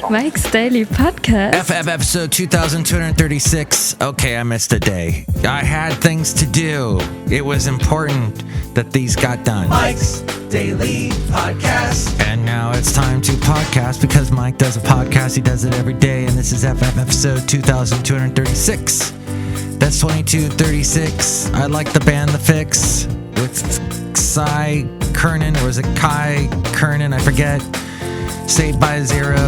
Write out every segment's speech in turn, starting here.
Mike's Daily Podcast. FF episode 2236. Okay, I missed a day. I had things to do. It was important that these got done. Mike's Daily Podcast. And now it's time to podcast because Mike does a podcast. He does it every day. And this is FF episode 2236. That's 2236. I like the band The Fix with Cy Kernan, or was it Kai Kernan? I forget. Saved by Zero.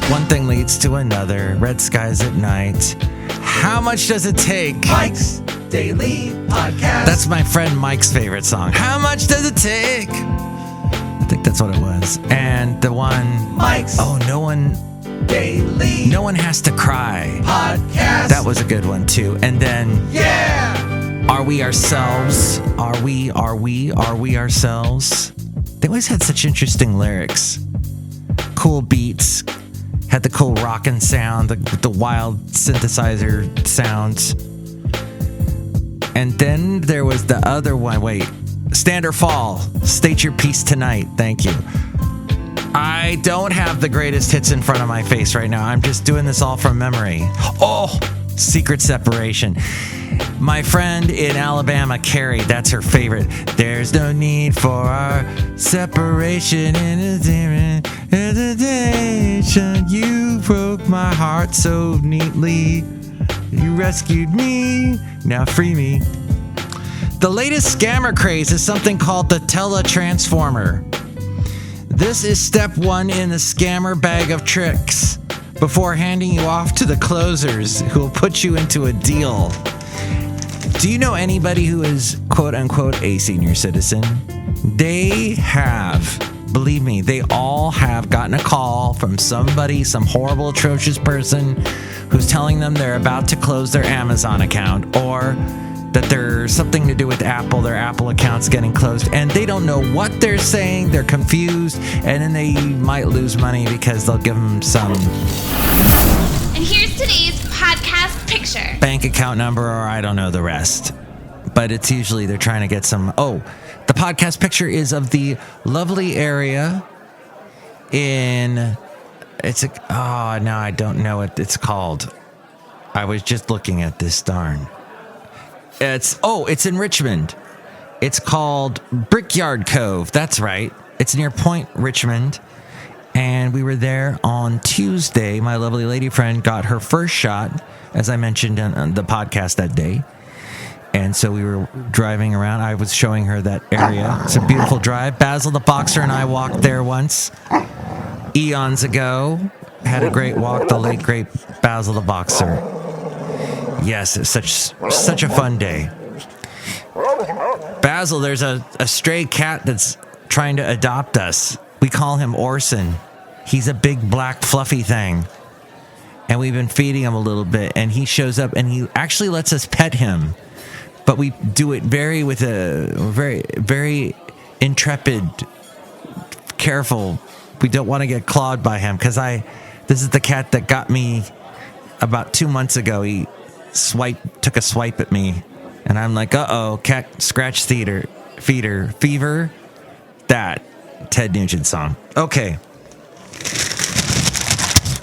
One thing leads to another. Red skies at night. How much does it take? Mike's Daily Podcast. That's my friend Mike's favorite song. How much does it take? I think that's what it was. And the one... Mike's no one has to cry. Podcast. That was a good one too. And then... Yeah! Are we ourselves? Are we ourselves? They always had such interesting lyrics. Cool beats. Had the cool rockin' sound, the wild synthesizer sounds. And then there was the other one. Wait. Stand or Fall. State your piece tonight. Thank you. I don't have the greatest hits in front of my face right now. I'm just doing this all from memory. Oh, Secret Separation. My friend in Alabama, Carrie, that's her favorite. There's no need for our separation in a hesitation. You broke my heart so neatly. You rescued me. Now free me. The latest scammer craze is something called the teletransformer. This is step one in the scammer bag of tricks before handing you off to the closers who will put you into a deal. Do you know anybody who is quote-unquote a senior citizen? They have, believe me, they all have gotten a call from somebody, some horrible, atrocious person who's telling them they're about to close their Amazon account or that there's something to do with Apple, their Apple account's getting closed, and they don't know what they're saying, they're confused, and then they might lose money because they'll give them some... And here's today's podcast picture. Bank account number, or I don't know the rest. But it's usually they're trying to get some... Oh, the podcast picture is of the lovely area in... now I don't know what it's called. I was just looking at this, darn. It's in Richmond. It's called Brickyard Cove. That's right. It's near Point Richmond. And we were there on Tuesday. My lovely lady friend got her first shot, as I mentioned on the podcast that day. And so we were driving around. I was showing her that area. It's a beautiful drive. Basil the Boxer and I walked there once, eons ago. Had a great walk, the late, great Basil the Boxer. Yes, it's such a fun day. Basil, there's a stray cat that's trying to adopt us. We call him Orson. He's a big black fluffy thing. And we've been feeding him a little bit. And he shows up and he actually lets us pet him. But we do it very intrepid, careful. We don't want to get clawed by him. Because this is the cat that got me about 2 months ago. He took a swipe at me. And I'm like, uh-oh, cat scratch fever. That Ted Nugent song. Okay.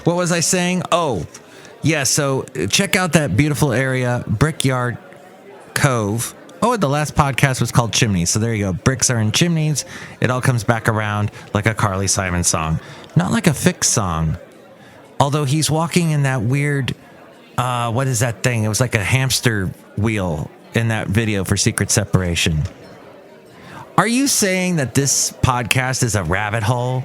What was I saying? Oh, yeah, so check out that beautiful area, Brickyard Cove. Oh, the last podcast was called Chimneys. So there you go. Bricks are in chimneys. It all comes back around like a Carly Simon song. Not like a Fix song. Although he's walking in that weird, what is that thing? It was like a hamster wheel in that video for Secret Separation. Are you saying that this podcast is a rabbit hole?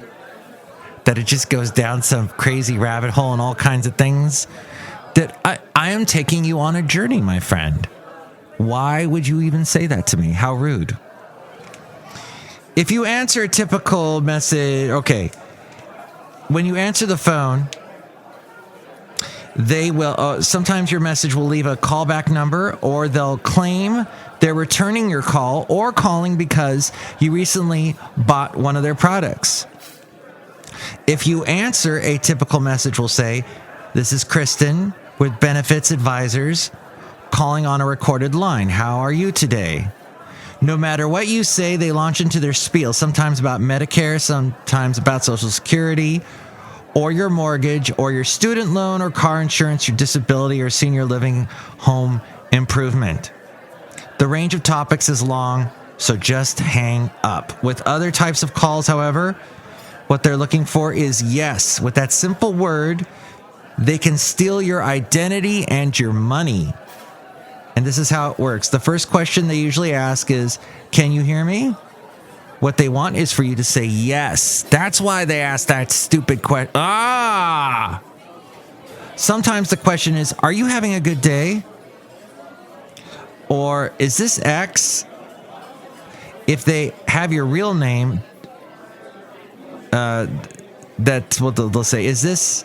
That it just goes down some crazy rabbit hole and all kinds of things? That I am taking you on a journey, my friend. Why would you even say that to me? How rude. If you answer a typical message, okay. When you answer the phone, they will, sometimes your message will leave a callback number, or they'll claim they're returning your call or calling because you recently bought one of their products. If you answer, a typical message will say, "This is Kristen with Benefits Advisors calling on a recorded line. How are you today?" No matter what you say, they launch into their spiel, sometimes about Medicare, sometimes about Social Security, or your mortgage, or your student loan or car insurance, your disability or senior living home improvement. The range of topics is long, so just hang up. With other types of calls, however, what they're looking for is yes. With that simple word, they can steal your identity and your money. And this is how it works. The first question they usually ask is, can you hear me? What they want is for you to say yes. That's why they ask that stupid question. Sometimes the question is, are you having a good day? Or is this X? If they have your real name, that's what they'll say. Is this?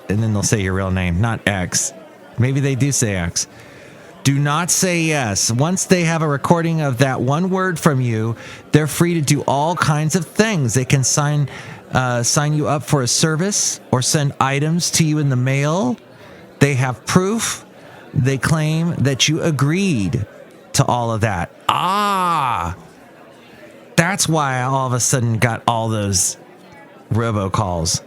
And then they'll say your real name, not X. Maybe they do say X. Do not say yes. Once they have a recording of that one word from you, they're free to do all kinds of things. They can sign you up for a service or send items to you in the mail. They have proof. They claim that you agreed to all of that. That's why I all of a sudden got all those robocalls.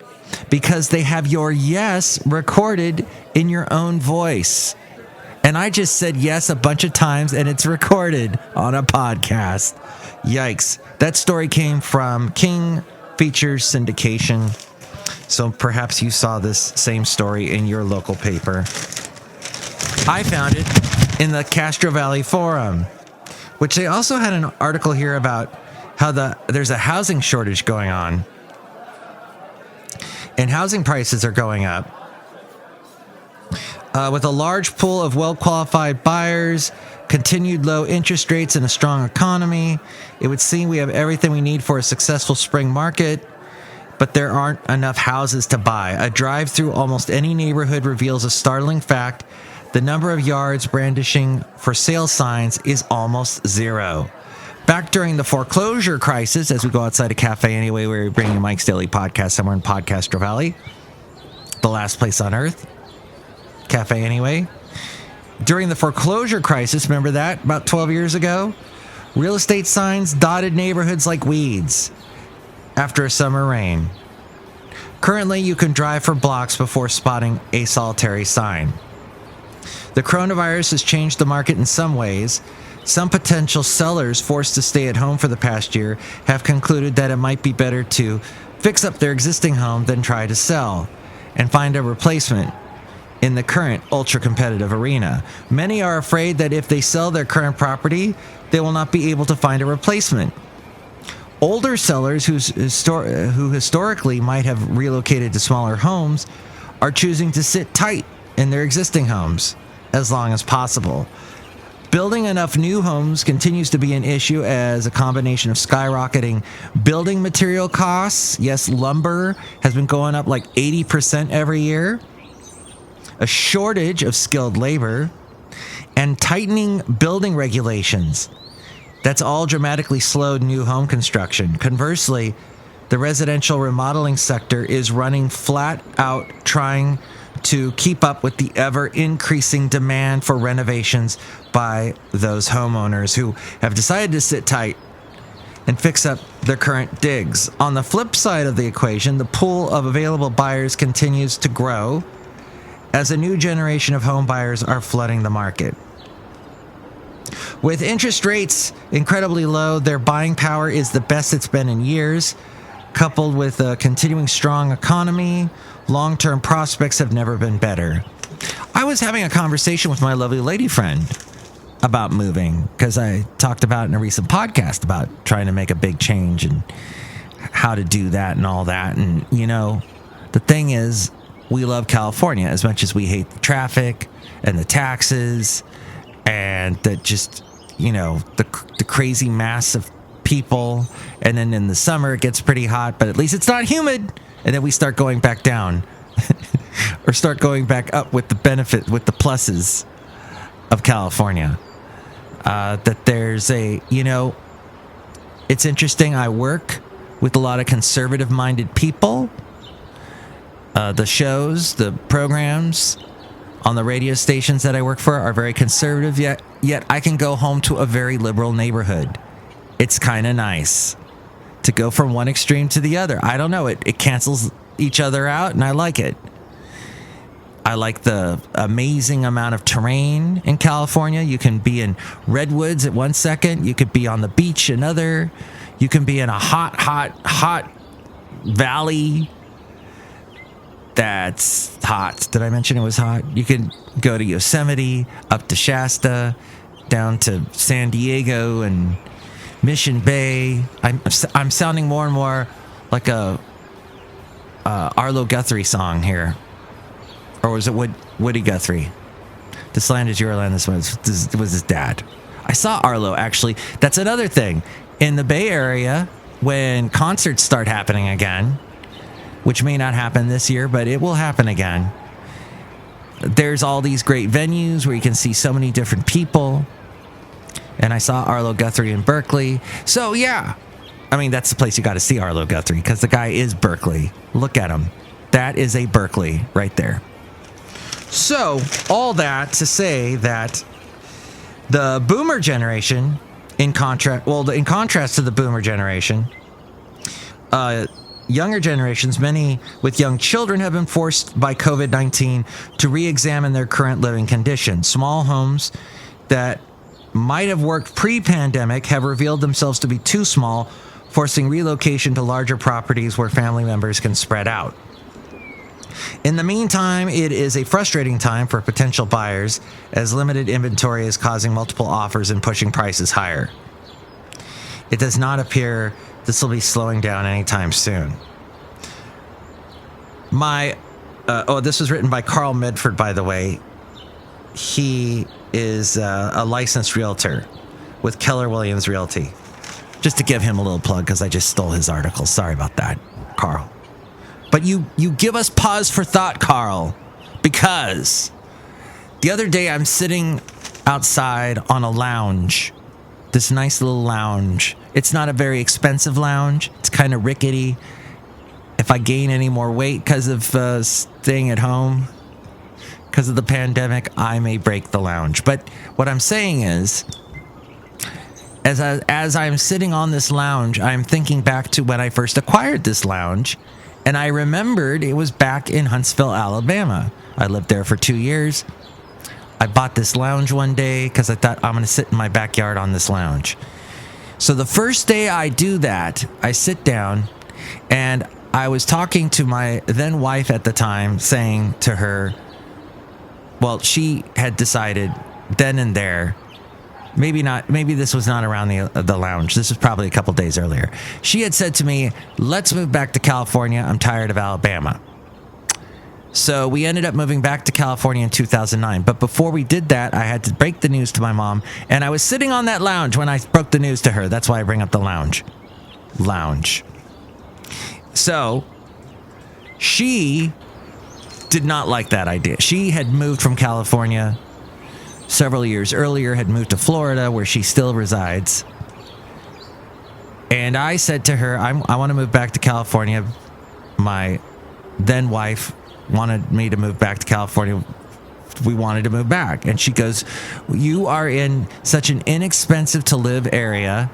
Because they have your yes recorded in your own voice. And I just said yes a bunch of times, and it's recorded on a podcast. Yikes. That story came from King Features Syndication. So perhaps you saw this same story in your local paper. I found it in the Castro Valley Forum, which they also had an article here about how there's a housing shortage going on. And housing prices are going up. With a large pool of well-qualified buyers, continued low interest rates, and a strong economy, it would seem we have everything we need for a successful spring market, but there aren't enough houses to buy. A drive through almost any neighborhood reveals a startling fact. The number of yards brandishing for sale signs is almost zero. Back during the foreclosure crisis, as we go outside a cafe anyway, we're bringing you Mike's Daily Podcast somewhere in Podcastro Valley, the last place on earth. Cafe anyway. During the foreclosure crisis, remember that? About 12 years ago? Real estate signs dotted neighborhoods like weeds after a summer rain. Currently, you can drive for blocks before spotting a solitary sign. The coronavirus has changed the market in some ways. Some potential sellers forced to stay at home for the past year have concluded that it might be better to fix up their existing home than try to sell and find a replacement in the current ultra-competitive arena. Many are afraid that if they sell their current property, they will not be able to find a replacement. Older sellers who historically might have relocated to smaller homes are choosing to sit tight in their existing homes as long as possible. Building enough new homes continues to be an issue as a combination of skyrocketing building material costs. Yes, lumber has been going up like 80% every year. A shortage of skilled labor, and tightening building regulations. That's all dramatically slowed new home construction. Conversely, the residential remodeling sector is running flat out trying to keep up with the ever-increasing demand for renovations by those homeowners who have decided to sit tight and fix up their current digs. On the flip side of the equation, the pool of available buyers continues to grow as a new generation of home buyers are flooding the market. With interest rates incredibly low, their buying power is the best it's been in years. Coupled with a continuing strong economy, long-term prospects have never been better. I was having a conversation with my lovely lady friend about moving, because I talked about in a recent podcast about trying to make a big change and how to do that and all that. And, you know, the thing is, we love California as much as we hate the traffic and the taxes and the just, you know, the crazy mass of people. And then in the summer it gets pretty hot, but at least it's not humid. And then we start going back down or start going back up with the benefit, with the pluses of California. That there's a, you know, it's interesting. I work with a lot of conservative minded people. The shows, the programs on the radio stations that I work for are very conservative, yet I can go home to a very liberal neighborhood. It's kind of nice to go from one extreme to the other. I don't know. It cancels each other out, and I like it. I like the amazing amount of terrain in California. You can be in redwoods at one second. You could be on the beach another. You can be in a hot valley that's hot. Did I mention it was hot? You can go to Yosemite, up to Shasta, down to San Diego and Mission Bay. I'm sounding more and more like a Arlo Guthrie song here. Or was it Woody Guthrie? This land is your land. This was his dad. I saw Arlo, actually. That's another thing. In the Bay Area, when concerts start happening again, which may not happen this year, but it will happen again, there's all these great venues where you can see so many different people. And I saw Arlo Guthrie in Berkeley. So, yeah. I mean, that's the place you got to see Arlo Guthrie, because the guy is Berkeley. Look at him. That is a Berkeley right there. So, all that to say that the boomer generation, in contrast to the boomer generation, younger generations, many with young children, have been forced by COVID-19 to re-examine their current living conditions. Small homes that might have worked pre-pandemic have revealed themselves to be too small, forcing relocation to larger properties where family members can spread out. In the meantime, it is a frustrating time for potential buyers, as limited inventory is causing multiple offers and pushing prices higher. It does not appear this will be slowing down anytime soon. This was written by Carl Medford, by the way. He is a licensed realtor with Keller Williams Realty. Just to give him a little plug, because I just stole his article. Sorry about that, Carl. But you give us pause for thought, Carl, because the other day I'm sitting outside on a lounge, this nice little lounge. It's not a very expensive lounge. It's kind of rickety. If I gain any more weight because of staying at home, because of the pandemic, I may break the lounge. But what I'm saying is, as I'm sitting on this lounge, I'm thinking back to when I first acquired this lounge. And I remembered it was back in Huntsville, Alabama. I lived there for 2 years. I bought this lounge one day because I thought I'm going to sit in my backyard on this lounge. So the first day I do that, I sit down, and I was talking to my then wife at the time, saying to her, well, she had decided then and there, maybe this was not around the lounge. This was probably a couple days earlier. She had said to me, let's move back to California. I'm tired of Alabama. So we ended up moving back to California in 2009. But before we did that, I had to break the news to my mom. And I was sitting on that lounge when I broke the news to her. That's why I bring up the lounge. So she did not like that idea. She had moved from California several years earlier, had moved to Florida, where she still resides. And I said to her, I want to move back to California. My then wife wanted me to move back to California. We wanted to move back. And she goes, you are in such an inexpensive to live area.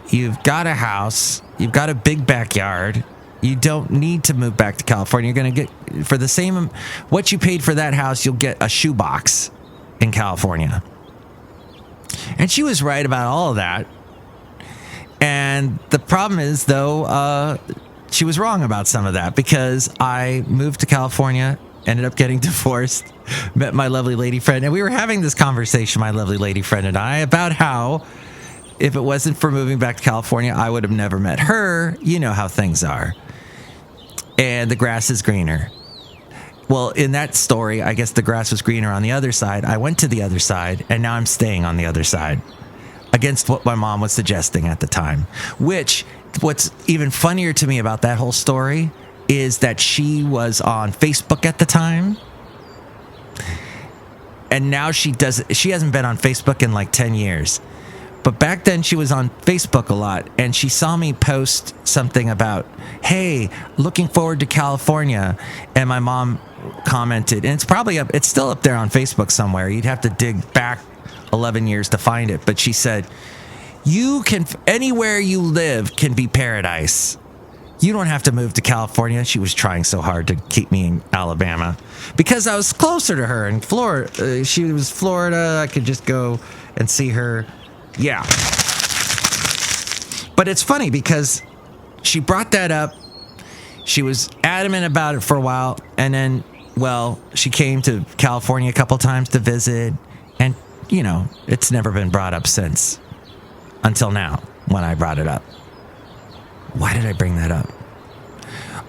You've got a house. You've got a big backyard. You don't need to move back to California. You're going to get, for the same, what you paid for that house, you'll get a shoebox in California. And she was right about all of that. And the problem is, though, she was wrong about some of that, because I moved to California, ended up getting divorced, met my lovely lady friend, and we were having this conversation, my lovely lady friend and I, about how if it wasn't for moving back to California, I would have never met her. You know how things are. And the grass is greener. Well, in that story, I guess the grass was greener on the other side. I went to the other side, and now I'm staying on the other side, against what my mom was suggesting at the time. What's even funnier to me about that whole story is that she was on Facebook at the time, and now she hasn't been on Facebook in like 10 years. But back then she was on Facebook a lot, and she saw me post something about, hey, looking forward to California. And my mom commented, and it's still up there on Facebook somewhere. You'd have to dig back 11 years to find it. But she said, anywhere you live can be paradise. You don't have to move to California. She was trying so hard to keep me in Alabama because I was closer to her in Florida. She was Florida. I could just go and see her. Yeah. But it's funny because she brought that up. She was adamant about it for a while. And then, well, she came to California a couple times to visit. And, you know, it's never been brought up since. Until now, when I brought it up. Why did I bring that up?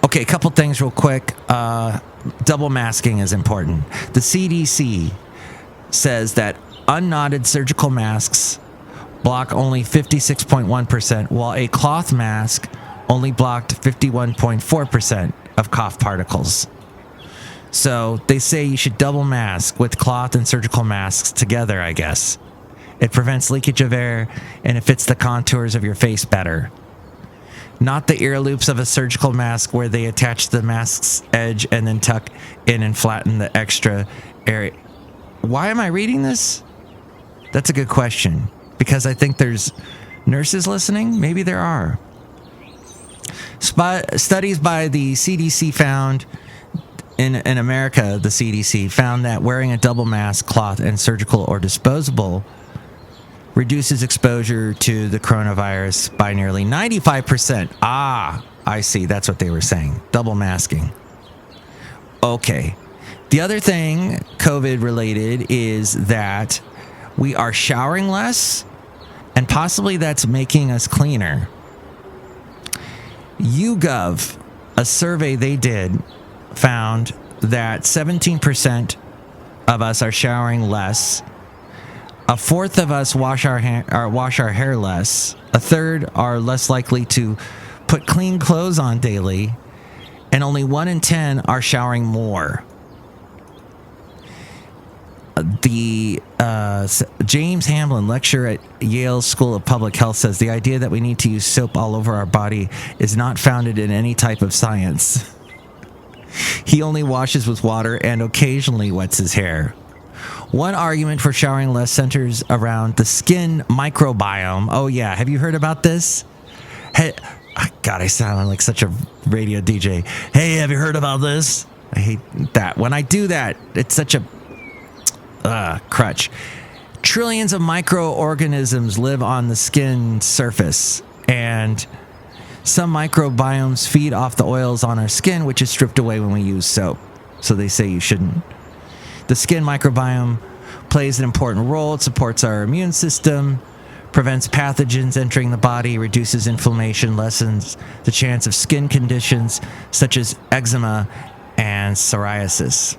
Okay, a couple things real quick. Double masking is important. The CDC says that unknotted surgical masks block only 56.1%, while a cloth mask only blocked 51.4% of cough particles. So they say you should double mask with cloth and surgical masks together, I guess. It prevents leakage of air and it fits the contours of your face better. Not the ear loops of a surgical mask where they attach the mask's edge and then tuck in and flatten the extra area. Why am I reading this? That's a good question. Because I think there's nurses listening. Maybe there are. Studies by the CDC found, in America, the CDC found that wearing a double mask, cloth, and surgical or disposable reduces exposure to the coronavirus by nearly 95%. Ah, I see. That's what they were saying. Double masking. Okay. The other thing, COVID related, is that we are showering less, and possibly that's making us cleaner. YouGov, a survey they did, found that 17% of us are showering less. A fourth of us wash our hair less. A third are less likely to put clean clothes on daily. And only 1 in 10 are showering more. The James Hamlin, lecturer at Yale School of Public Health, says the idea that we need to use soap all over our body is not founded in any type of science. He only washes with water and occasionally wets his hair. One argument for showering less centers around the skin microbiome. Oh, yeah. Have you heard about this? Hey, God, I sound like such a radio DJ. Hey, have you heard about this? I hate that. When I do that, it's such a crutch. Trillions of microorganisms live on the skin surface, and some microbiomes feed off the oils on our skin, which is stripped away when we use soap. So they say you shouldn't. The skin microbiome plays an important role. It supports our immune system, prevents pathogens entering the body, reduces inflammation, lessens the chance of skin conditions such as eczema and psoriasis.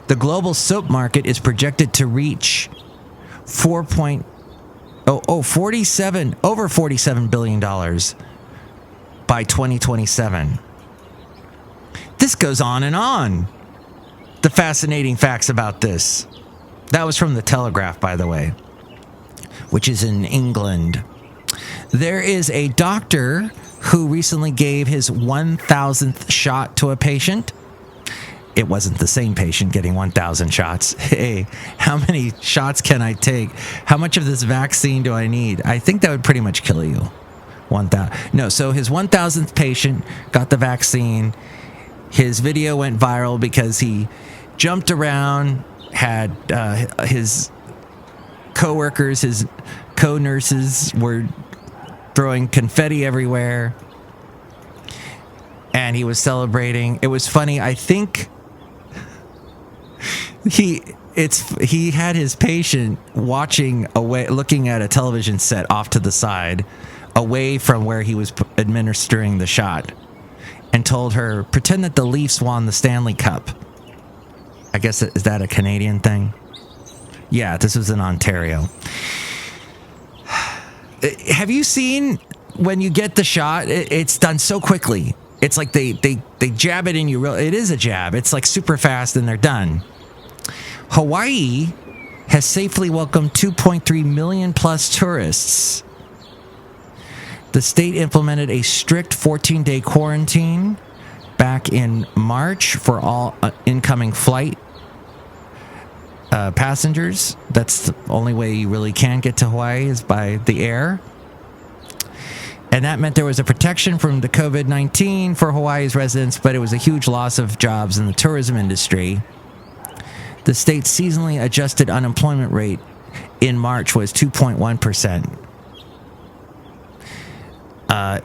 The global soap market is projected to reach over $47 billion by 2027. This goes on and on. The fascinating facts about this. That was from the Telegraph, by the way, which is in England. There is a doctor who recently gave his 1,000th shot to a patient. It wasn't the same patient getting 1,000 shots. Hey, how many shots can I take? How much of this vaccine do I need? I think that would pretty much kill you. 1,000. No, so his 1,000th patient got the vaccine. His video went viral because he jumped around, had his co-workers, his co-nurses were throwing confetti everywhere, and he was celebrating. It was funny. I think he had his patient watching away, looking at a television set off to the side, away from where he was administering the shot, and told her, pretend that the Leafs won the Stanley Cup. I guess, is that a Canadian thing? Yeah, this was in Ontario. Have you seen when you get the shot, it's done so quickly. It's like they jab it in you. It is a jab. It's like super fast and they're done. Hawaii has safely welcomed 2.3 million plus tourists. The state implemented a strict 14-day quarantine back in March for all incoming flight passengers. That's the only way you really can get to Hawaii is by the air. And that meant there was a protection from the COVID-19 for Hawaii's residents, but it was a huge loss of jobs in the tourism industry. The state's seasonally adjusted unemployment rate in March was 2.1%.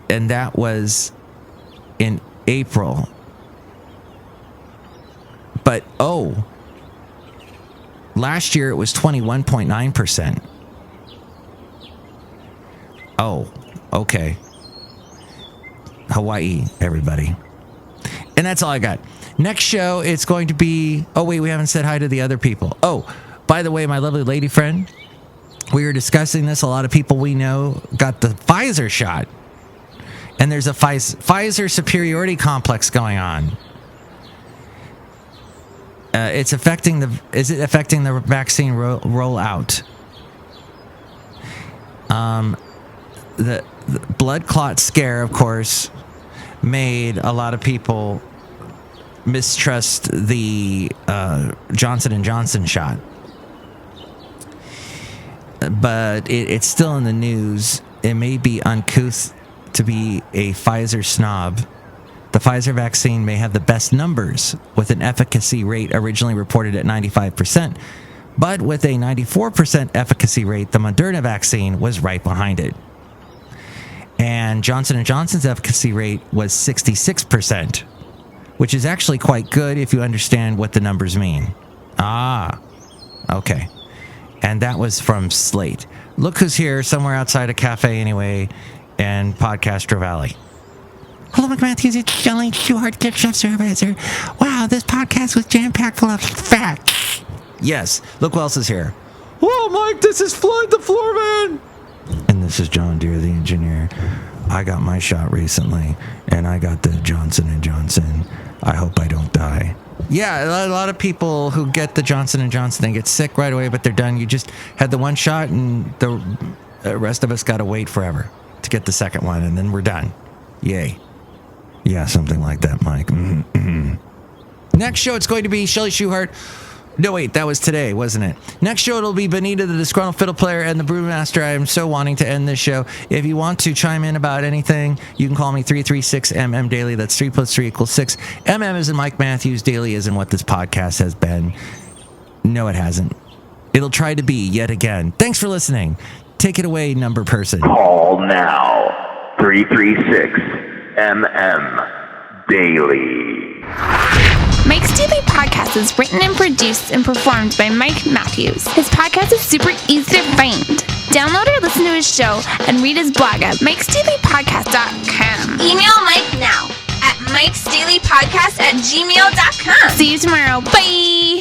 And that was in April. But, last year it was 21.9%. Oh, okay. Hawaii, everybody. And that's all I got. Next show, it's going to be... Oh, wait, we haven't said hi to the other people. Oh, by the way, my lovely lady friend, we were discussing this. A lot of people we know got the Pfizer shot. And there's a Pfizer superiority complex going on. Is it affecting the vaccine rollout? The blood clot scare, of course, made a lot of people mistrust the Johnson & Johnson shot. But it's still in the news. It may be uncouth to be a Pfizer snob. The Pfizer vaccine may have the best numbers, with an efficacy rate originally reported at 95%. But with a 94% efficacy rate, the Moderna vaccine was right behind it. And Johnson & Johnson's efficacy rate was 66%, which is actually quite good if you understand what the numbers mean. Okay. And that was from Slate. Look who's here, somewhere outside a cafe anyway, and Podcaster Valley. Hello, McMatthews. It's Chely Shoehart, gift shop supervisor. Wow, this podcast was jam-packed full of facts. Yes. Look who else is here. Whoa, Mike, this is Floyd the Floorman. And this is John Deere, the engineer. I got my shot recently, and I got the Johnson & Johnson. I hope I don't die. Yeah, a lot of people who get the Johnson & Johnson, they get sick right away, but they're done. You just had the one shot, and the rest of us got to wait forever to get the second one, and then we're done. Yay. Yeah, something like that, Mike. Mm-hmm. Next show, it's going to be Chely Shoehart. No, wait, that was today, wasn't it? Next show, it'll be Benita, the Disgruntled Fiddle Player, and the Brewmaster. I am so wanting to end this show. If you want to chime in about anything, you can call me 336-MM Daily. That's 3 + 3 = 6. MM is in Mike Matthews. Daily is in what this podcast has been. No, it hasn't. It'll try to be yet again. Thanks for listening. Take it away, number person. Call now. 336-MM Daily. Mike's Daily Podcast is written and produced and performed by Mike Matthews. His podcast is super easy to find. Download or listen to his show and read his blog at mikesdailypodcast.com. Email Mike now at mikesdailypodcast@gmail.com. See you tomorrow. Bye!